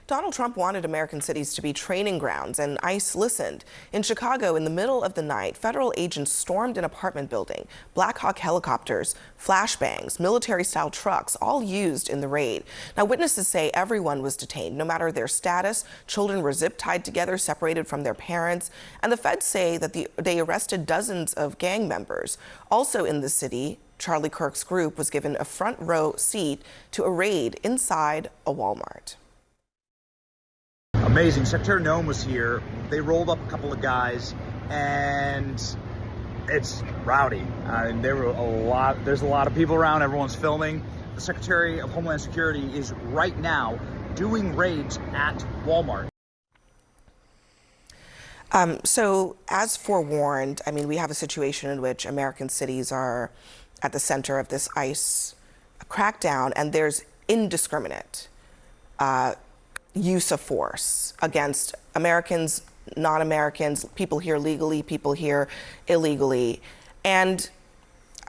Donald Trump wanted American cities to be training grounds, and ICE listened. In Chicago, in the middle of the night, federal agents stormed an apartment building. Black Hawk helicopters, flashbangs, military-style trucks, all used in the raid. Now, witnesses say everyone was detained, no matter their status. Children were zip-tied together, separated from their parents. And the feds say that they arrested dozens of gang members. Also in the city, Charlie Kirk's group was given a front row seat to a raid inside a Walmart. Amazing. Secretary Noem was here. They rolled up a couple of guys, and it's rowdy. There's a lot of people around. Everyone's filming. The Secretary of Homeland Security is right now doing raids at Walmart. So as forewarned, I mean, we have a situation in which American cities are at the center of this ICE crackdown, and there's indiscriminate use of force against Americans, non-Americans, people here legally, people here illegally. And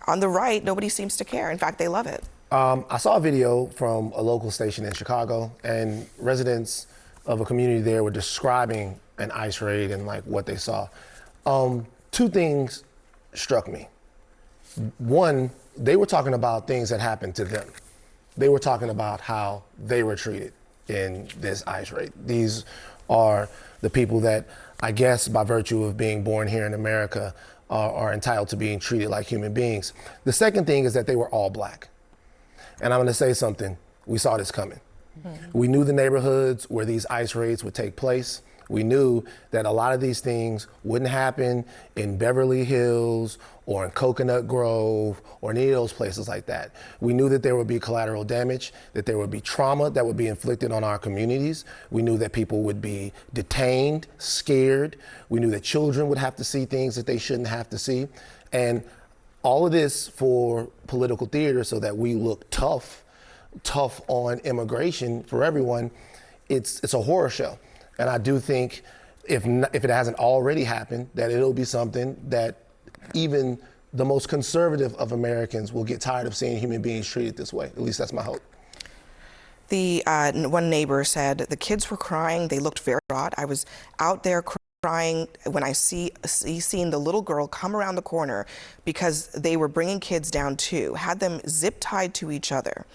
on the right, nobody seems to care. In fact, they love it. I saw a video from a local station in Chicago, and residents of a community there were describing an ICE raid and like what they saw. Two things struck me. One, they were talking about things that happened to them. They were talking about how they were treated in this ICE raid. These are the people that, I guess, by virtue of being born here in America, are entitled to being treated like human beings. The second thing is that they were all black. And I'm gonna say something, we saw this coming. Mm-hmm. We knew the neighborhoods where these ICE raids would take place. We knew that a lot of these things wouldn't happen in Beverly Hills or in Coconut Grove or any of those places like that. We knew that there would be collateral damage, that there would be trauma that would be inflicted on our communities. We knew that people would be detained, scared. We knew that children would have to see things that they shouldn't have to see. And all of this for political theater so that we look tough on immigration for everyone. It's a horror show. And I do think if it hasn't already happened, that it'll be something that even the most conservative of Americans will get tired of seeing human beings treated this way. At least that's my hope. The one neighbor said the kids were crying. They looked very distraught. I was out there crying when I seen the little girl come around the corner because they were bringing kids down too, had them zip tied to each other.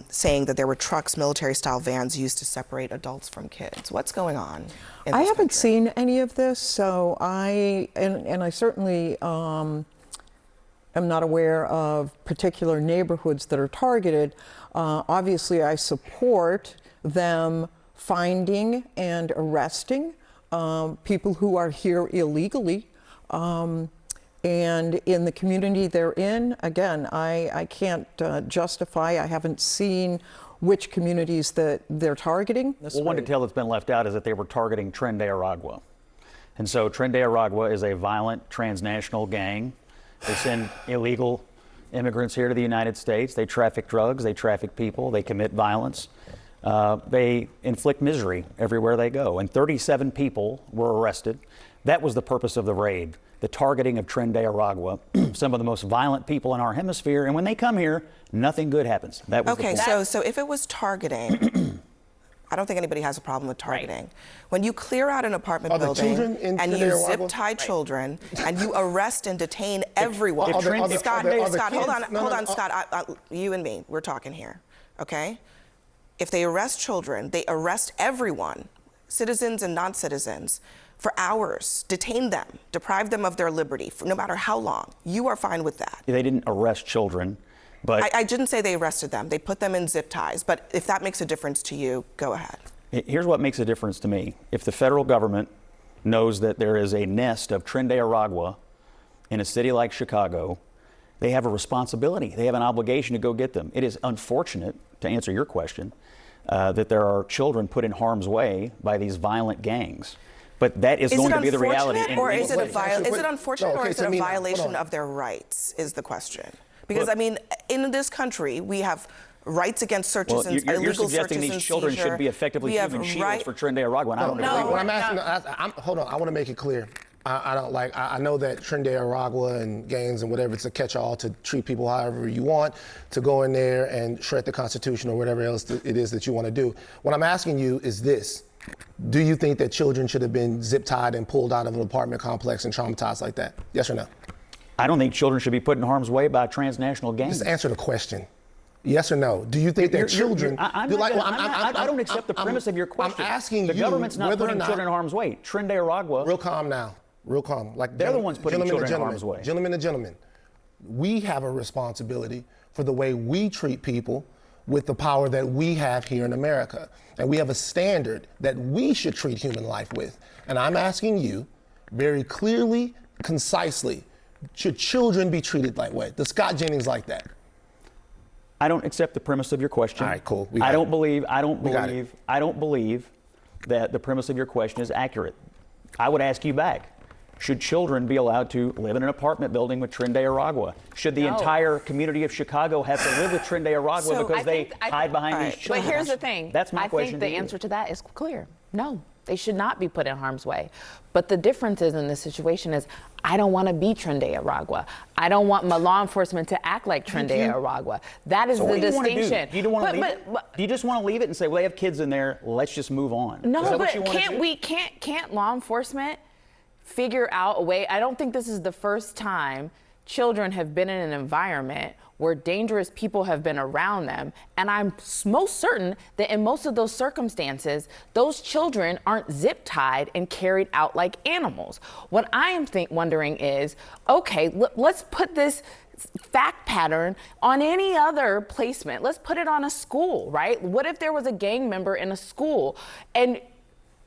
Saying that there were trucks, military-style vans used to separate adults from kids. What's going on? I haven't seen any of this, so I certainly am not aware of particular neighborhoods that are targeted. Obviously, I support them finding and arresting people who are here illegally. And in the community they're in, again, I can't justify, I haven't seen which communities that they're targeting. Well, one detail that's been left out is that they were targeting Tren de Aragua. And so Tren de Aragua is a violent transnational gang. They send illegal immigrants here to the United States. They traffic drugs, they traffic people, they commit violence. They inflict misery everywhere they go. And 37 people were arrested. That was the purpose of the raid. The targeting of Tren de Aragua, some of the most violent people in our hemisphere, and when they come here, nothing good happens. That was okay. So if it was targeting, I don't think anybody has a problem with targeting. Right. When you clear out an apartment building and you zip tie children and you arrest and detain everyone, Scott, hold on, Scott. You and me, we're talking here, okay? If they arrest children, they arrest everyone, citizens and non-citizens, for hours, detain them, deprive them of their liberty, for no matter how long. You are fine with that. They didn't arrest children, but... I didn't say they arrested them. They put them in zip ties. But if that makes a difference to you, go ahead. Here's what makes a difference to me. If the federal government knows that there is a nest of Tren de Aragua in a city like Chicago, they have a responsibility. They have an obligation to go get them. It is unfortunate, to answer your question, that there are children put in harm's way by these violent gangs. But that is going to be the reality. Is it unfortunate or is it a violation of their rights, is the question? Because, I mean, in this country, we have rights against searches and illegal searches and seizure. You're suggesting these children should be effectively human shields for Tren de Aragua, and I don't agree. What I'm asking, hold on, I want to make it clear. I don't like. I know that Tren de Aragua and gangs and whatever, it's a catch-all to treat people however you want, to go in there and shred the Constitution or whatever else it is that you want to do. What I'm asking you is this: do you think that children should have been zip-tied and pulled out of an apartment complex and traumatized like that? Yes or no? I don't think children should be put in harm's way by transnational gangs. Just answer the question. Yes or no? Do you think that children? I don't accept the premise of your question. I'm asking the you government's not whether or putting not, children in harm's way. Tren de Aragua. Real calm now. Real calm. Like They're the ones putting children in harm's way. Gentlemen and gentlemen, we have a responsibility for the way we treat people with the power that we have here in America. And we have a standard that we should treat human life with. And I'm asking you very clearly, concisely, should children be treated that way? Does Scott Jennings like that? I don't accept the premise of your question. All right, cool. I don't believe that the premise of your question is accurate. I would ask you back. Should children be allowed to live in an apartment building with Tren de Aragua? Should the entire community of Chicago have to live with Tren de Aragua because they hide behind these children? But here's the thing. That's my question. I think the answer to that is clear. No, they should not be put in harm's way. But the difference is in this situation is I don't want to be Tren de Aragua. I don't want my law enforcement to act like Tren de Aragua. That is the distinction. You don't want to leave it? Do you just want to leave it and say, well, they have kids in there, let's just move on? No, but can't law enforcement figure out a way? I don't think this is the first time children have been in an environment where dangerous people have been around them. And I'm most certain that in most of those circumstances, those children aren't zip tied and carried out like animals. What I am wondering is, okay, let's put this fact pattern on any other placement. Let's put it on a school, right? What if there was a gang member in a school? And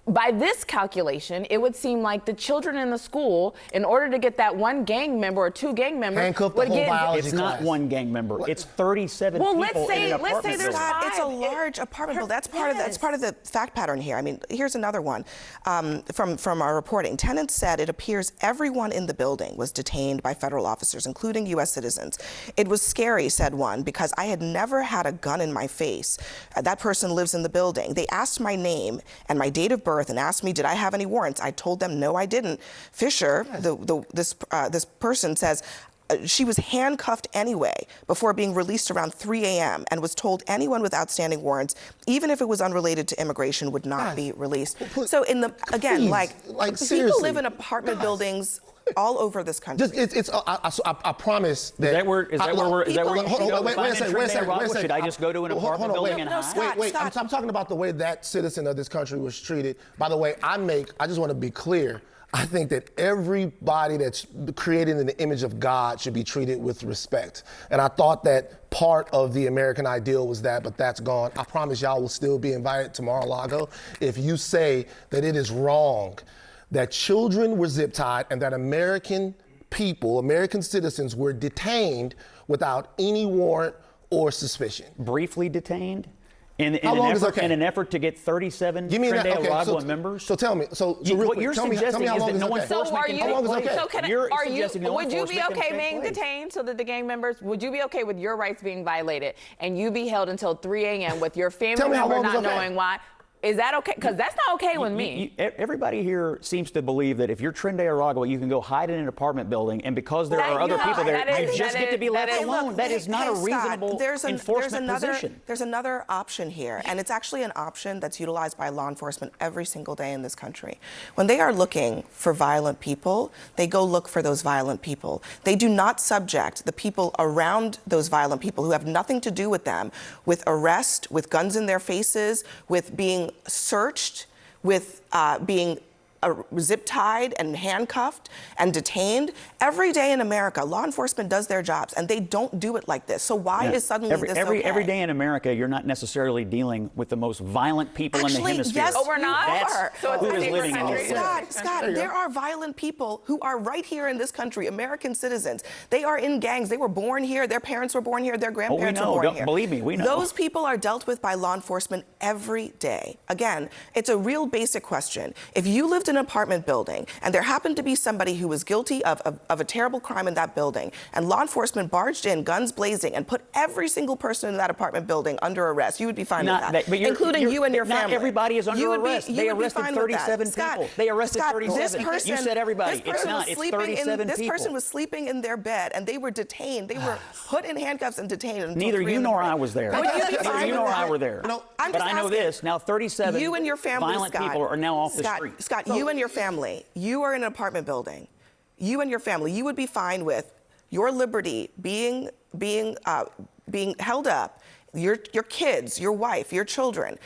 by this calculation, it would seem like the children in the school, in order to get that one gang member or two gang members, would get. It's not one gang member. It's 37 well, people in an apartment let's say there's building. 5. It's a large apartment building. That's part of the fact pattern here. I mean, here's another one from our reporting. Tenants said it appears everyone in the building was detained by federal officers, including U.S. citizens. It was scary, said one, because I had never had a gun in my face. That person lives in the building. They asked my name and my date of birth and asked me, did I have any warrants? I told them, no, I didn't. Fisher, this person says, she was handcuffed anyway before being released around 3 a.m. and was told anyone with outstanding warrants, even if it was unrelated to immigration, would not be released. So people live in apartment buildings all over this country. I promise that. Is that where we're hold on, wait a second. Should I just go to an apartment building and hide? Wait, I'm talking about the way that citizen of this country was treated. By the way, I just want to be clear. I think that everybody that's created in the image of God should be treated with respect. And I thought that part of the American ideal was that, but that's gone. I promise y'all will still be invited to Mar-a-Lago if you say that it is wrong that children were zip-tied and that American people, American citizens, were detained without any warrant or suspicion. Briefly detained? In an effort to get 37 Tren de Aragua members? So tell me. What you're suggesting is that no enforcement can take place. Would you be okay being detained so that the gang members, would you be okay with your rights being violated and you be held until 3 a.m. with your family member not knowing why? Is that okay? Because that's not okay with me. Everybody here seems to believe that if you're Tren de Aragua, you can go hide in an apartment building, and because there are other people there, you just get to be left alone. That is not a reasonable enforcement position. There's another option here, and it's actually an option that's utilized by law enforcement every single day in this country. When they are looking for violent people, they go look for those violent people. They do not subject the people around those violent people who have nothing to do with them with arrest, with guns in their faces, with being searched, with being zip-tied and handcuffed and detained. Every day in America, law enforcement does their jobs, and they don't do it like this. So why is suddenly this okay? Every day in America, you're not necessarily dealing with the most violent people in the hemisphere. Yes, we're not. That's who is living in these cities. Scott, there are violent people who are right here in this country, American citizens. They are in gangs. They were born here. Their parents were born here. Their grandparents were born here. Believe me, we know. Those people are dealt with by law enforcement every day. Again, it's a real basic question. If you lived in in an apartment building, and there happened to be somebody who was guilty of a terrible crime in that building, and law enforcement barged in, guns blazing, and put every single person in that apartment building under arrest, you would be fine with that, but including you and your not family. Not everybody is under You would be- arrest. you They would be arrested fine with that. 37 Scott, people. They arrested Scott, 37. You said everybody. This person It's not. was It's sleeping 37 This people. person was sleeping in their bed, and they were detained. They were put in handcuffs and detained until Neither 3 you in the nor morning. I was there. Would you be Neither fine you with nor I that? were there. No, I'm But just I know asking. this. Now 37 You and your family, violent Scott, people are now off the Scott, street. Scott, you and your family, you are in an apartment building. You and your family, you would be fine with your liberty being held up, your kids, your wife, your children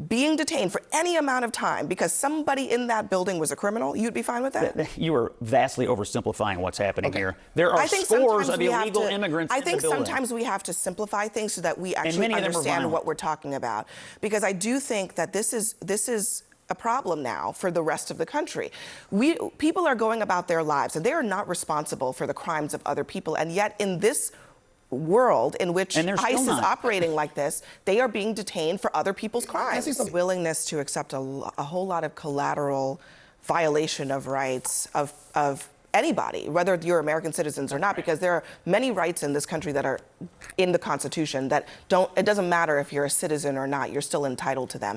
being detained for any amount of time because somebody in that building was a criminal. You'd be fine with that? You are vastly oversimplifying what's happening here. There are I think scores sometimes of we have illegal to- immigrants I in think the building. sometimes we have to simplify things so that we actually many of them are understand violent. what we're talking about. Because I do think that this is a problem now for the rest of the country. People are going about their lives and they are not responsible for the crimes of other people. And yet in this world in which And they're still ICE is not. operating like this, they are being detained for other people's see crimes. something? Willingness to accept a whole lot of collateral violation of rights of anybody, whether you're American citizens or not, because there are many rights in this country that are in the Constitution that it doesn't matter if you're a citizen or not, you're still entitled to them.